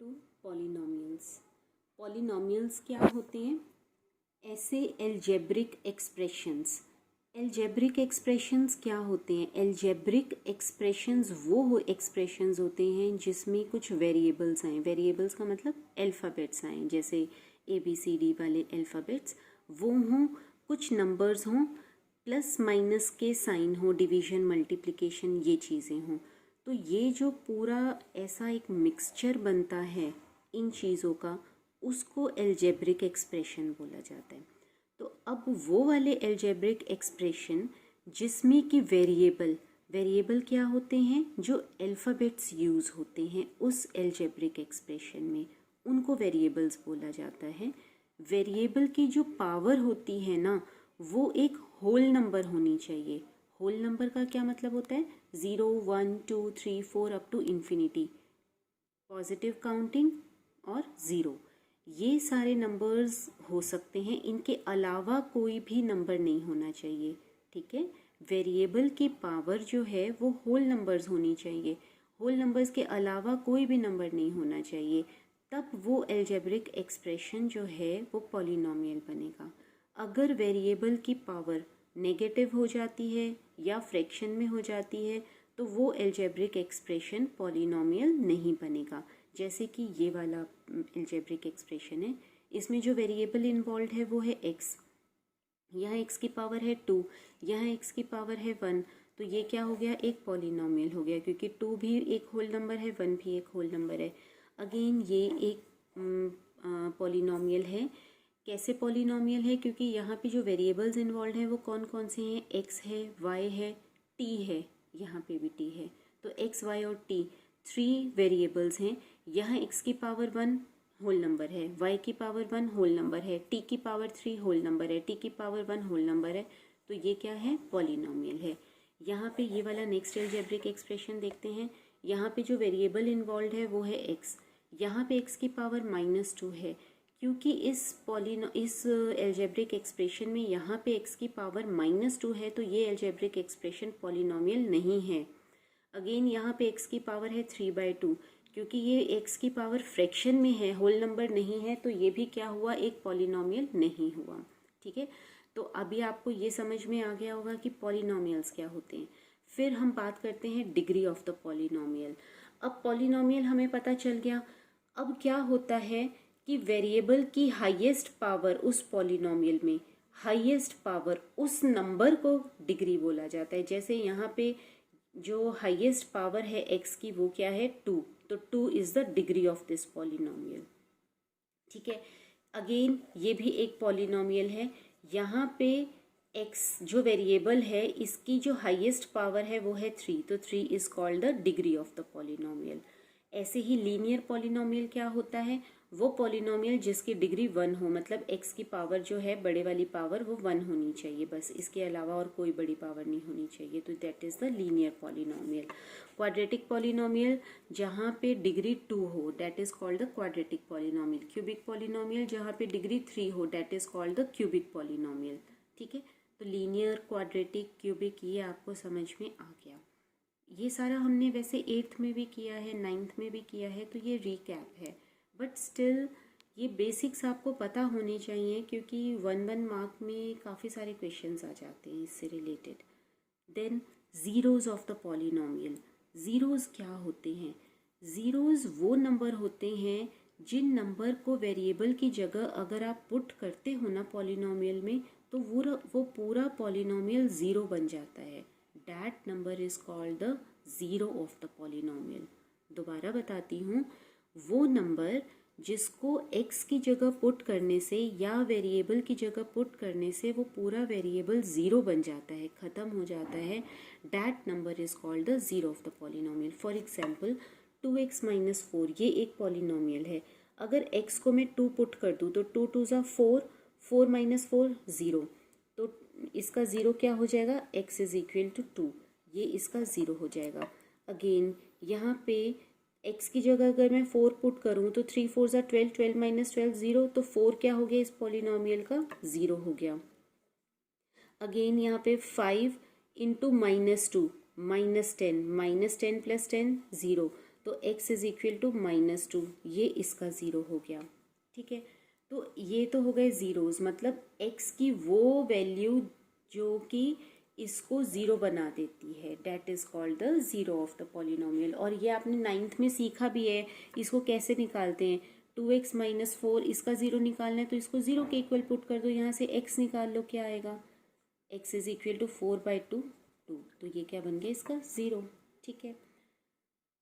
To polynomials. Polynomials क्या होते हैं? ऐसे एल्जेब्रिक एक्सप्रेशंस। एल्जेब्रिक एक्सप्रेशंस क्या होते हैं? एल्जेब्रिक एक्सप्रेशंस वो एक्सप्रेशंस होते हैं जिसमें कुछ वेरिएबल्स आए। वेरिएबल्स का मतलब अल्फ़ाबेट्स आए, जैसे ABCD वाले अल्फ़ाबेट्स वो हों, कुछ नंबर्स हों, प्लस माइनस के साइन हो, डिवीजन मल्टीप्लिकेशन ये चीज़ें हों। तो ये जो पूरा ऐसा एक मिक्सचर बनता है इन चीज़ों का, उसको एल्जेब्रिक एक्सप्रेशन बोला जाता है। तो अब वो वाले एल्जेब्रिक एक्सप्रेशन जिसमें कि वेरिएबल क्या होते हैं, जो अल्फ़ाबेट्स यूज़ होते हैं उस एल्जेब्रिक एक्सप्रेशन में, उनको वेरिएबल्स बोला जाता है। वेरिएबल की जो पावर होती है ना, वो एक होल नंबर होनी चाहिए। होल नंबर का क्या मतलब होता है? 0, 1, 2, 3, 4 up to infinity, positive counting और 0, ये सारे नंबर्स हो सकते हैं। इनके अलावा कोई भी नंबर नहीं होना चाहिए, ठीक है। वेरिएबल की पावर जो है वो होल नंबर्स होनी चाहिए, होल नंबर्स के अलावा कोई भी नंबर नहीं होना चाहिए, तब वो एल्जेब्रिक एक्सप्रेशन जो है वो पॉलिनोमियल बनेगा। अगर वेरिएबल की पावर नेगेटिव हो जाती है या फ्रैक्शन में हो जाती है तो वो एल्जेब्रिक एक्सप्रेशन पॉलिनोमियल नहीं बनेगा। जैसे कि ये वाला एल्जेब्रिक एक्सप्रेशन है, इसमें जो वेरिएबल इन्वॉल्व है वो है x, यहाँ x की पावर है 2, यहाँ x की पावर है 1, तो ये क्या हो गया? एक पॉलिनोमियल हो गया, क्योंकि 2 भी एक होल नंबर है, 1 भी एक होल नंबर है। अगेन ये एक पॉलिनोमियल है। कैसे पॉलिनोमियल है? क्योंकि यहाँ पे जो वेरिएबल्स इन्वॉल्व हैं वो कौन कौन से हैं? x है, y है, t है, यहाँ पे भी t है। तो x, y और t 3 वेरिएबल्स हैं। यहाँ x की पावर 1 होल नंबर है, y की पावर 1 होल नंबर है, t की पावर 3 होल नंबर है, t की पावर 1 होल नंबर है। तो ये क्या है? पॉलिनोमियल है। यहाँ पे ये वाला नेक्स्ट एल्जेब्रिक एक्सप्रेशन देखते हैं। यहाँ पे जो वेरिएबल इन्वॉल्व है वो है x, यहाँ पे x की पावर -2 है, क्योंकि इस एल्जेब्रिक एक्सप्रेशन में यहाँ पे x की पावर -2 है, तो ये एल्जेब्रिक एक्सप्रेशन पॉलिनोमियल नहीं है। अगेन यहाँ पे x की पावर है 3/2, क्योंकि ये x की पावर फ्रैक्शन में है, होल नंबर नहीं है, तो ये भी क्या हुआ? एक पॉलिनोमियल नहीं हुआ, ठीक है। तो अभी आपको ये समझ में आ गया होगा कि पॉलिनोमियल्स क्या होते हैं। फिर हम बात करते हैं डिग्री ऑफ द पॉलिनोमियल। अब पॉलिनोमियल हमें पता चल गया। अब क्या होता है कि वेरिएबल की हाईएस्ट पावर उस पॉलिनोमियल में, हाईएस्ट पावर उस नंबर को डिग्री बोला जाता है। जैसे यहाँ पे जो हाईएस्ट पावर है x की वो क्या है? 2, तो 2 is the degree of this polynomial, ठीक है। अगेन ये भी एक पॉलिनोमियल है। यहाँ पे x जो वेरिएबल है इसकी जो हाईएस्ट पावर है वो है 3, तो 3 is called the degree of the polynomial. ऐसे ही लीनियर पॉलिनोमियल क्या होता है? वो पॉलिनोमियल जिसकी डिग्री 1 हो, मतलब x की पावर जो है बड़े वाली पावर वो 1 होनी चाहिए, बस इसके अलावा और कोई बड़ी पावर नहीं होनी चाहिए, तो that is the linear polynomial. Quadratic polynomial जहाँ पे डिग्री 2 हो, that is called the quadratic polynomial. Cubic polynomial जहाँ पे डिग्री 3 हो, that is called the cubic polynomial, ठीक है। तो लीनियर, क्वाड्रेटिक, क्यूबिक ये आपको समझ में आ गया। ये सारा हमने वैसे 8th में भी किया है, 9th में भी किया है, तो ये रिकैप है, बट स्टिल ये बेसिक्स आपको पता होने चाहिए, क्योंकि 1 मार्क में काफ़ी सारे क्वेश्चंस आ जाते हैं इससे related. Then zeros of the polynomial. Zeros क्या होते हैं? ज़ीरोज़ वो नंबर होते हैं जिन नंबर को वेरिएबल की जगह अगर आप पुट करते हो ना पॉलिनोमियल में, तो वो पूरा पॉलिनोमियल ज़ीरो बन जाता है। That number is called the zero of the polynomial। दोबारा बताती हूँ, वो नंबर जिसको x की जगह पुट करने से या वेरिएबल की जगह पुट करने से वो पूरा वेरिएबल ज़ीरो बन जाता है, ख़त्म हो जाता है, that number is called the zero of the polynomial। For example 2x - 4 ये एक पॉलिनोमियल है। अगर x को मैं 2 पुट कर दूँ तो 2 2 ज़ा 4, 4 - 4 0, तो इसका ज़ीरो क्या हो जाएगा? x इज इक्वल टू 2, ये इसका ज़ीरो हो जाएगा। अगेन यहाँ पे x की जगह अगर मैं 4 पुट करूँ तो 3 4 ज़ा 12, 12 - 12 0, तो 4 क्या हो गया? इस पॉलिनोमियल का ज़ीरो हो गया। अगेन यहाँ पे 5 × -2 -10, -10 + 10 0, तो x इज इक्वल टू -2, ये इसका ज़ीरो हो गया। ठीक है, तो ये तो हो गए ज़ीरोज़, मतलब x की वो वैल्यू जो कि इसको ज़ीरो बना देती है, that is called the zero of the polynomial. और ये आपने 9th में सीखा भी है, इसको कैसे निकालते हैं। 2x - 4 इसका ज़ीरो निकालना है तो इसको ज़ीरो के इक्वल पुट कर दो, यहाँ से x निकाल लो, क्या आएगा, x इज इक्वल टू 4/2, 2, तो ये क्या बन गया, इसका ज़ीरो। ठीक है,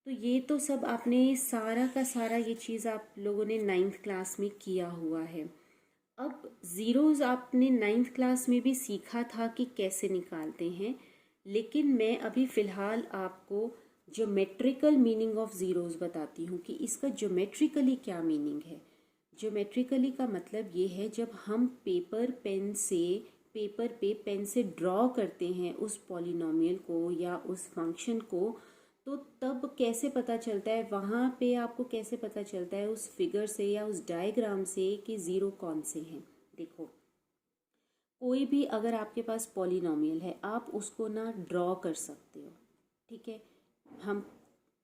तो ये तो सब आपने सारा का सारा ये चीज़ आप लोगों ने 9th क्लास में किया हुआ है। अब ज़ीरोज़ आपने 9th क्लास में भी सीखा था कि कैसे निकालते हैं, लेकिन मैं अभी फ़िलहाल आपको ज्योमेट्रिकल मीनिंग ऑफ ज़ीरोज़ बताती हूँ कि इसका ज्योमेट्रिकली क्या मीनिंग है। ज्योमेट्रिकली का मतलब ये है जब हम पेपर पे पेन से ड्रॉ करते हैं उस पॉलिनोमियल को या उस फंक्शन को, तो तब कैसे पता चलता है, वहाँ पे आपको कैसे पता चलता है उस फिगर से या उस डायग्राम से कि ज़ीरो कौन से हैं। देखो, कोई भी अगर आपके पास पॉलिनोमियल है आप उसको ना ड्रॉ कर सकते हो। ठीक है, हम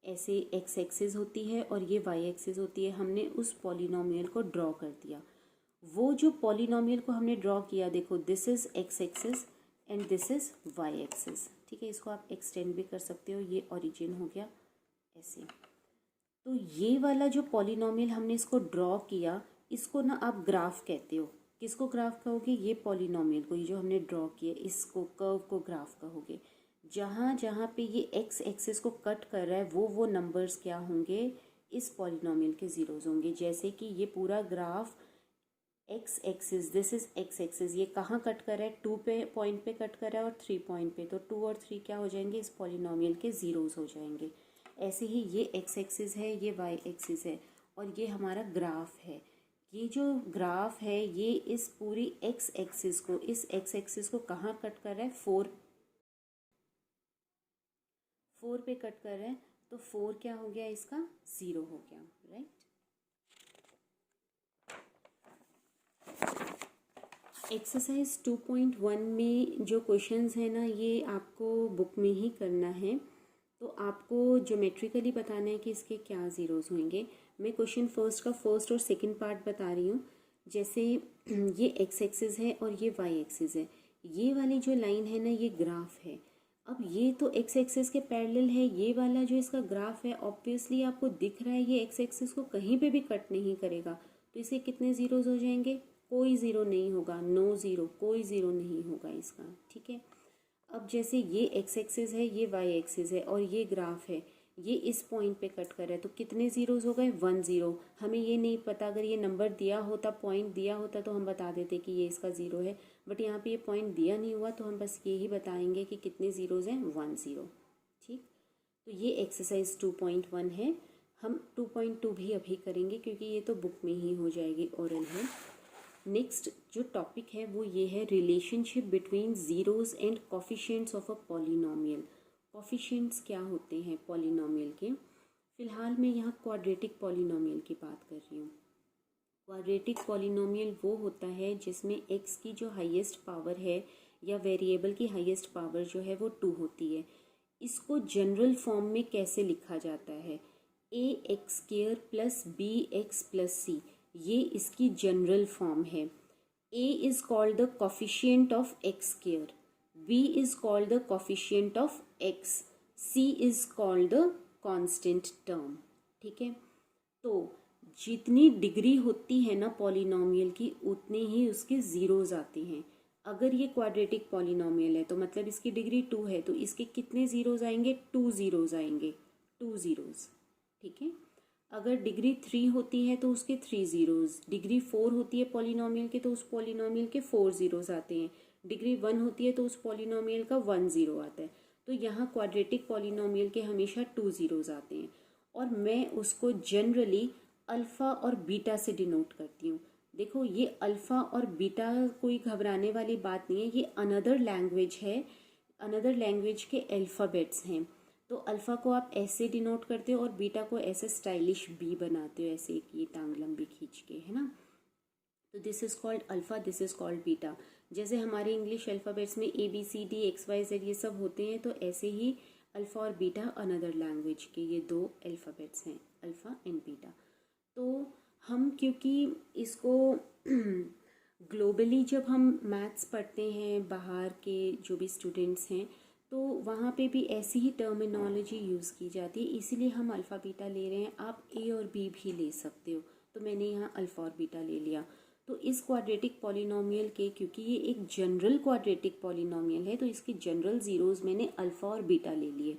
ऐसे x एक्सिस होती है और ये y एक्सिस होती है, हमने उस पॉलिनोमियल को ड्रॉ कर दिया। वो जो पॉलिनोमियल को हमने ड्रॉ किया, देखो this is x axis and this is y axis. ठीक है, इसको आप एक्सटेंड भी कर सकते हो, ये ओरिजिन हो गया ऐसे। तो ये वाला जो पॉलिनोमियल हमने इसको ड्रॉ किया, इसको ना आप ग्राफ कहते हो। किसको ग्राफ कहोगे, ये पॉलिनोमियल को, ये जो हमने ड्रॉ किया इसको, कर्व को ग्राफ कहोगे। जहाँ जहाँ पे ये एक्स एक्सिस को कट कर रहा है वो नंबर्स क्या होंगे, इस पॉलिनोमियल के ज़ीरोज़ होंगे। जैसे कि ये पूरा graph x axis, this is x axis, ये कहाँ कट कर रहा है, 2 पे पॉइंट पे कट कर रहा है और 3 पॉइंट पे, तो 2 और 3 क्या हो जाएंगे, इस पॉलिनोमियल के ज़ीरोज़ हो जाएंगे। ऐसे ही ये एक्स एक्सिस है, ये वाई एक्सिस है और ये हमारा ग्राफ है। ये जो ग्राफ है ये इस पूरी एक्स एक्सिस को, इस एक्स एक्सिस को कहाँ कट कर रहा है, 4 पे कट कर रहा है, तो 4 क्या हो गया, इसका ज़ीरो हो गया, राइट। एक्सरसाइज 2.1 में जो क्वेश्चंस हैं ना, ये आपको बुक में ही करना है, तो आपको ज्योमेट्रिकली बताना है कि इसके क्या ज़ीरोज़ होंगे। मैं क्वेश्चन फर्स्ट का फर्स्ट और सेकंड पार्ट बता रही हूँ। जैसे ये एक्स एक्सिस है और ये वाई एक्सिस है, ये वाली जो लाइन है ना ये ग्राफ है। अब ये तो एक्स एक्सिस के पैरेलल है, ये वाला जो इसका ग्राफ है ऑब्वियसली आपको दिख रहा है ये एक्स एक्सिस को कहीं पे भी कट नहीं करेगा, तो इसे कितने ज़ीरोज़ हो जाएंगे, कोई ज़ीरो नहीं होगा, नो ज़ीरो, कोई ज़ीरो नहीं होगा इसका। ठीक है, अब जैसे ये एक्स एक्सिस है, ये वाई एक्सिस है और ये ग्राफ है, ये इस पॉइंट पे कट कर रहा है, तो कितने ज़ीरोज़ हो गए, 1 ज़ीरो। हमें ये नहीं पता, अगर ये नंबर दिया होता, पॉइंट दिया होता तो हम बता देते कि ये इसका ज़ीरो है, बट यहाँ पे ये पॉइंट दिया नहीं हुआ तो हम बस ये ही बताएंगे कि कितने ज़ीरोज़ हैं, 1 ज़ीरो। ठीक, तो ये एक्सरसाइज 2.1 है। हम 2.2 भी अभी करेंगे क्योंकि ये तो बुक में ही हो जाएगी, ओरल है। नेक्स्ट जो टॉपिक है वो ये है relationship between zeros and coefficients of a polynomial. Coefficients क्या होते हैं पॉलिनोमियल के, फ़िलहाल मैं यहाँ क्वाड्रेटिक पॉलिनोमियल की बात कर रही हूँ। क्वाड्रेटिक पॉलिनोमियल वो होता है जिसमें x की जो हाईएस्ट पावर है या वेरिएबल की हाईएस्ट पावर जो है वो 2 होती है। इसको जनरल फॉर्म में कैसे लिखा जाता है, ax² plus bx plus c, ये इसकी जनरल फॉर्म है। a is called the coefficient of x², b is called the coefficient of x, c is called the constant term. ठीक है, तो जितनी डिग्री होती है ना पॉलिनोमियल की उतने ही उसके ज़ीरोज़ आते हैं। अगर ये क्वाड्रेटिक पॉलिनोमियल है तो मतलब इसकी डिग्री 2 है, तो इसके कितने ज़ीरोज़ आएंगे, 2 ज़ीरोज़ आएंगे, 2 ज़ीरोज़। ठीक है, अगर डिग्री 3 होती है तो उसके 3 ज़ीरोज़, डिग्री 4 होती है पॉलिनोमियल के तो उस पॉलिनोमियल के 4 ज़ीरोज़ आते हैं, डिग्री 1 होती है तो उस पॉलिनोमियल का 1 ज़ीरो आता है। तो यहाँ क्वाड्रेटिक पॉलिनोमियल के हमेशा 2 ज़ीरोज़ आते हैं और मैं उसको जनरली अल्फ़ा और बीटा से डिनोट करती हूँ। देखो ये अल्फ़ा और बीटा कोई घबराने वाली बात नहीं है, ये अनदर लैंग्वेज है, अनदर लैंग्वेज के अल्फ़ाबेट्स हैं। तो अल्फ़ा को आप ऐसे डिनोट करते हो और बीटा को ऐसे स्टाइलिश बी बनाते हो, ऐसे एक ये टांग लंबी खींच के, है ना। तो this is called alpha, this is called beta. जैसे हमारे इंग्लिश अल्फ़ाबेट्स में ABCD XYZ ये सब होते हैं, तो ऐसे ही अल्फ़ा और बीटा अनदर लैंग्वेज के ये दो अल्फ़ाबेट्स हैं, अल्फ़ा एंड बीटा। तो हम क्योंकि इसको ग्लोबली जब हम मैथ्स पढ़ते हैं बाहर के जो भी स्टूडेंट्स हैं तो वहाँ पे भी ऐसी ही टर्मिनोलॉजी यूज़ की जाती है, इसीलिए हम अल्फ़ा बीटा ले रहे हैं। आप ए और बी भी ले सकते हो, तो मैंने यहाँ अल्फ़ा और बीटा ले लिया। तो इस क्वाड्रेटिक पॉलिनोमियल के, क्योंकि ये एक जनरल क्वाड्रेटिक पॉलिनोमियल है तो इसके जनरल ज़ीरोज़ मैंने अल्फ़ा और बीटा ले लिए।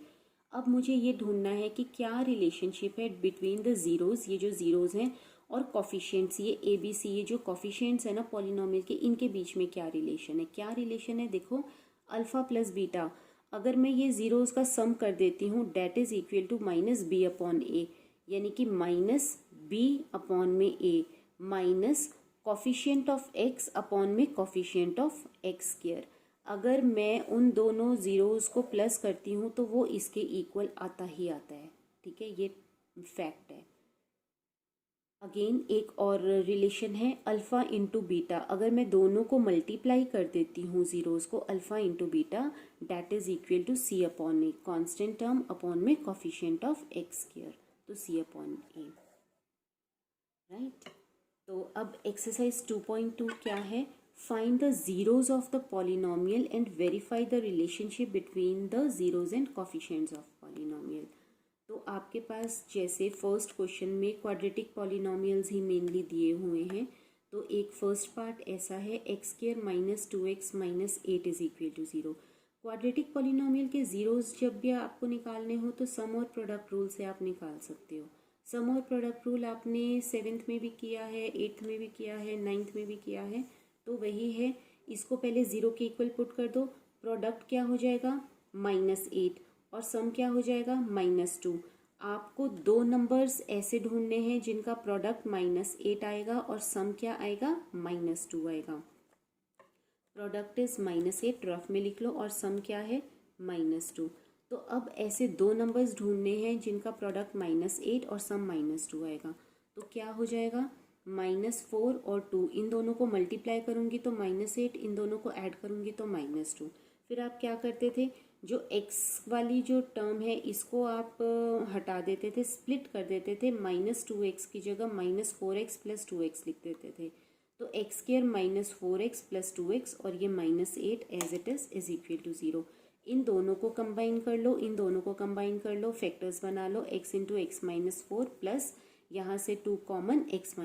अब मुझे ये ढूंढना है कि क्या रिलेशनशिप है बिटवीन द ज़ीरोज़, ये जो ज़ीरोज़ हैं, और कॉफिशिएंट्स, ये ए बी सी, ये जो कॉफिशिएंट्स है ना पॉलिनोमियल के, इनके बीच में क्या रिलेशन है। क्या रिलेशन है, देखो अल्फ़ा प्लस बीटा, अगर मैं ये ज़ीरोज़ का सम कर देती हूँ that is equal to minus B upon A, यानी कि माइनस बी अपॉन में A minus coefficient of X upon में कॉफिशिएंट ऑफ एक्स स्क्वायर। अगर मैं उन दोनों ज़ीरोज़ को प्लस करती हूँ तो वो इसके इक्वल आता ही आता है, ठीक है, ये फैक्ट है। अगेन एक और रिलेशन है अल्फ़ा इंटू बीटा, अगर मैं दोनों को मल्टीप्लाई कर देती हूँ ज़ीरोज़ को, alpha into beta that is equal to c upon a, constant term upon में कॉफिशिएंट ऑफ एक्स स्क्वायर, तो सी अपॉन ए, राइट। तो अब एक्सरसाइज 2.2 क्या है, find the zeros of the polynomial and verify the relationship between the zeros and coefficients of polynomial. तो आपके पास जैसे फर्स्ट क्वेश्चन में क्वाड्रेटिक पॉलिनोमियल्स ही मेनली दिए हुए हैं, तो एक फर्स्ट पार्ट ऐसा है x square minus 2x minus 8 is equal to 0। Quadratic polynomial के ज़ीरोज़ जब भी आपको निकालने हो तो सम और प्रोडक्ट रूल से आप निकाल सकते हो। सम और प्रोडक्ट रूल आपने 7th में भी किया है, 8th में भी किया है, 9th में भी किया है, तो वही है। इसको पहले 0 के इक्वल पुट कर दो, प्रोडक्ट क्या हो जाएगा -8 और सम क्या हो जाएगा -2। आपको दो नंबर्स ऐसे ढूंढने हैं जिनका प्रोडक्ट -8 आएगा और सम क्या आएगा -2 आएगा। प्रोडक्ट इज -8 रफ में लिख लो और सम क्या है -2। तो अब ऐसे दो नंबर्स ढूंढने हैं जिनका प्रोडक्ट -8 और सम -2 आएगा, तो क्या हो जाएगा -4 और 2, इन दोनों को मल्टीप्लाई करूंगी तो -8, इन दोनों को ऐड करूंगी तो -2। फिर आप क्या करते थे, जो x वाली जो टर्म है इसको आप हटा देते थे, स्प्लिट कर देते थे, -2x की जगह -4x प्लस 2x लिख देते थे, तो x square -4x plus 2x और ये -8 as it is equal to 0। इन दोनों को कंबाइन कर लो, इन दोनों को कंबाइन कर लो, फैक्टर्स बना लो, x इंटू एक्स -4 प्लस यहाँ से 2 कॉमन x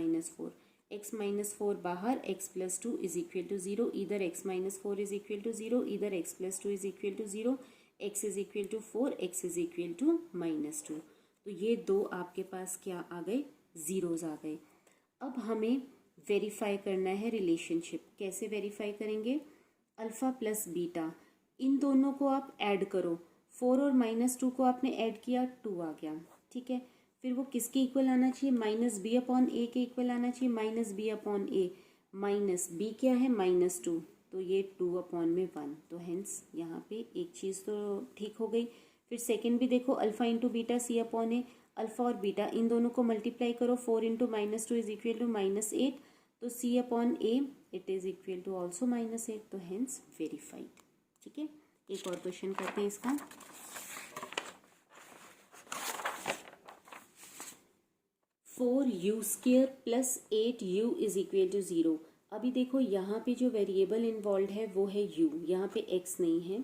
-4 बाहर, x plus 2 is equal to 0, इधर x -4 इज इक्वल टू 0, इधर x plus 2 is equal to 0, x is equal to 4, x is equal to -2। तो ये दो आपके पास क्या आ गए, ज़ीरोज़ आ गए। अब हमें वेरीफाई करना है रिलेशनशिप। कैसे वेरीफाई करेंगे, अल्फ़ा प्लस बीटा, इन दोनों को आप ऐड करो, 4 और -2 को आपने ऐड किया, 2 आ गया, ठीक है। फिर वो किसके इक्वल आना चाहिए, -b अपॉन ए के इक्वल आना चाहिए, -b अपॉन ए, माइनस बी क्या है -2, तो ये 2 अपॉन में 1, तो हेंस यहाँ पे एक चीज़ तो ठीक हो गई। फिर सेकंड भी देखो, अल्फ़ा इंटू बीटा सी अपॉन ए, अल्फ़ा और बीटा इन दोनों को मल्टीप्लाई करो, 4 इंटू -2 इज इक्वल टू -8, तो सी upon A it is equal to also -8, तो हेंस वेरीफाइड, ठीक है। एक और क्वेश्चन करते हैं इसका। 4u² plus 8u is equal to 0। अभी देखो यहाँ पे जो वेरिएबल इन्वॉल्व है वो है u, यहाँ पे x नहीं है,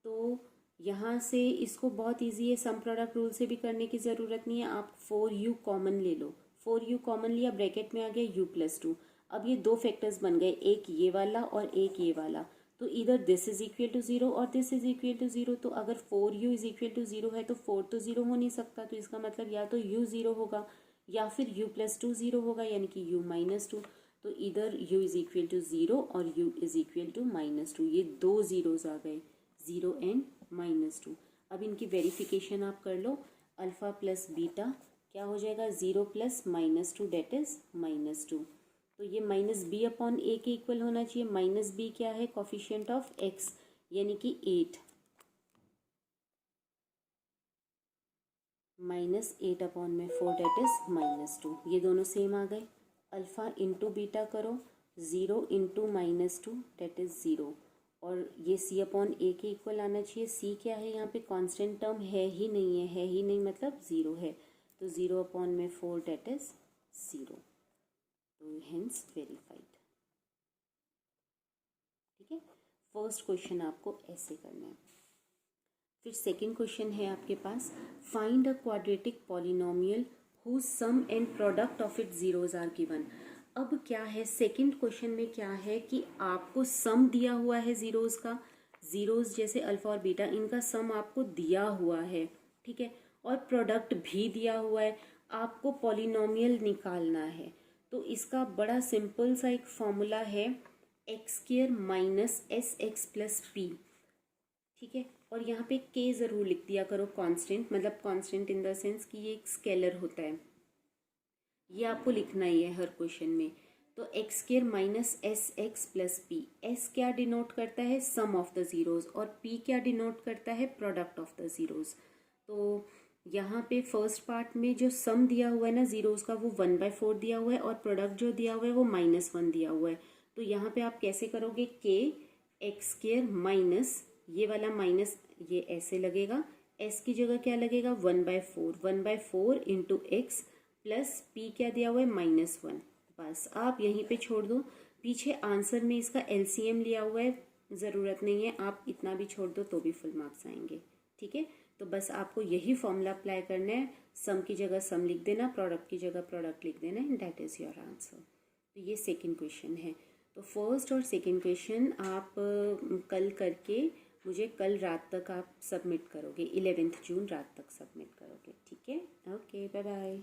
तो यहाँ से इसको बहुत इजी है, सम प्रोडक्ट रूल से भी करने की ज़रूरत नहीं है। आप 4u कॉमन ले लो, 4u कॉमन लिया, ब्रैकेट में आ गया u प्लस 2। अब ये दो फैक्टर्स बन गए, एक ये वाला और एक ये वाला, तो इधर दिस इज इक्वल टू 0 और दिस इज इक्वल टू 0। तो अगर 4u इज इक्वल टू 0 है तो 4 तो 0 हो नहीं सकता, तो इसका मतलब या तो u 0 होगा या फिर u प्लस 2 0 होगा, यानी कि u -2। तो इधर u इज इक्वल टू 0 और u इज इक्वल टू -2, ये दो ज़ीरोज़ आ गए, 0 एंड -2। अब इनकी वेरिफिकेशन आप कर लो, अल्फ़ा प्लस बीटा क्या हो जाएगा, 0 प्लस -2 डेट इज -2, तो ये -b अपॉन ए के इक्वल होना चाहिए। -b क्या है, कॉफिशिएंट ऑफ x, यानी कि 8, -8 अपॉन में 4 डेट इज -2, ये दोनों सेम आ गए। अल्फ़ा इंटू बीटा करो, 0 इंटू -2 डेट इज 0, और ये c अपॉन a के इक्वल आना चाहिए। c क्या है यहाँ पे, कांस्टेंट टर्म है ही नहीं है, है ही नहीं मतलब ज़ीरो है, तो 0 अपॉन में 4 डेट इज़ 0, तो हेंस वेरीफाइड। ठीक है, फर्स्ट क्वेश्चन आपको ऐसे करना है। फिर सेकंड क्वेश्चन है आपके पास, find a quadratic polynomial whose sum and product of its zeros are given. अब क्या है, सेकंड क्वेश्चन में क्या है कि आपको सम दिया हुआ है जीरोज का, जीरोज जैसे अल्फा और बीटा, इनका सम आपको दिया हुआ है, ठीक है, और प्रोडक्ट भी दिया हुआ है, आपको पॉलिनोमियल निकालना है। तो इसका बड़ा सिंपल सा एक फॉर्मूला है, x square minus S x plus P. ठीक है, और यहाँ पे के ज़रूर लिख दिया करो कांस्टेंट, मतलब कांस्टेंट इन द सेंस कि ये एक स्केलर होता है, ये आपको लिखना ही है हर क्वेश्चन में। तो x square minus S x plus P, S क्या डिनोट करता है, सम ऑफ द ज़ीरोज़, और पी क्या डिनोट करता है, प्रोडक्ट ऑफ द ज़ीरोज़। तो यहाँ पे फर्स्ट पार्ट में जो सम दिया हुआ है ना ज़ीरोज़ का, वो 1/4 दिया हुआ है, और प्रोडक्ट जो दिया हुआ है वो -1 दिया हुआ है। तो यहाँ पे आप कैसे करोगे, के एक्स स्क्वायर माइनस ये वाला माइनस, ये ऐसे लगेगा, एस की जगह क्या लगेगा, 1/4 इंटू एक्स प्लस पी क्या दिया हुआ है, -1। बस आप यहीं पे छोड़ दो, पीछे आंसर में इसका एलसीएम लिया हुआ है, ज़रूरत नहीं है, आप इतना भी छोड़ दो तो भी फुल मार्क्स आएंगे। ठीक है, तो बस आपको यही फॉर्मूला अप्लाई करना है, सम की जगह सम लिख देना, प्रोडक्ट की जगह प्रोडक्ट लिख देना, and that is your answer. तो ये सेकंड क्वेश्चन है। तो फर्स्ट और सेकंड क्वेश्चन आप कल करके मुझे कल रात तक आप सबमिट करोगे, 11 जून रात तक सबमिट करोगे। ठीक है, ओके, बाय बाय।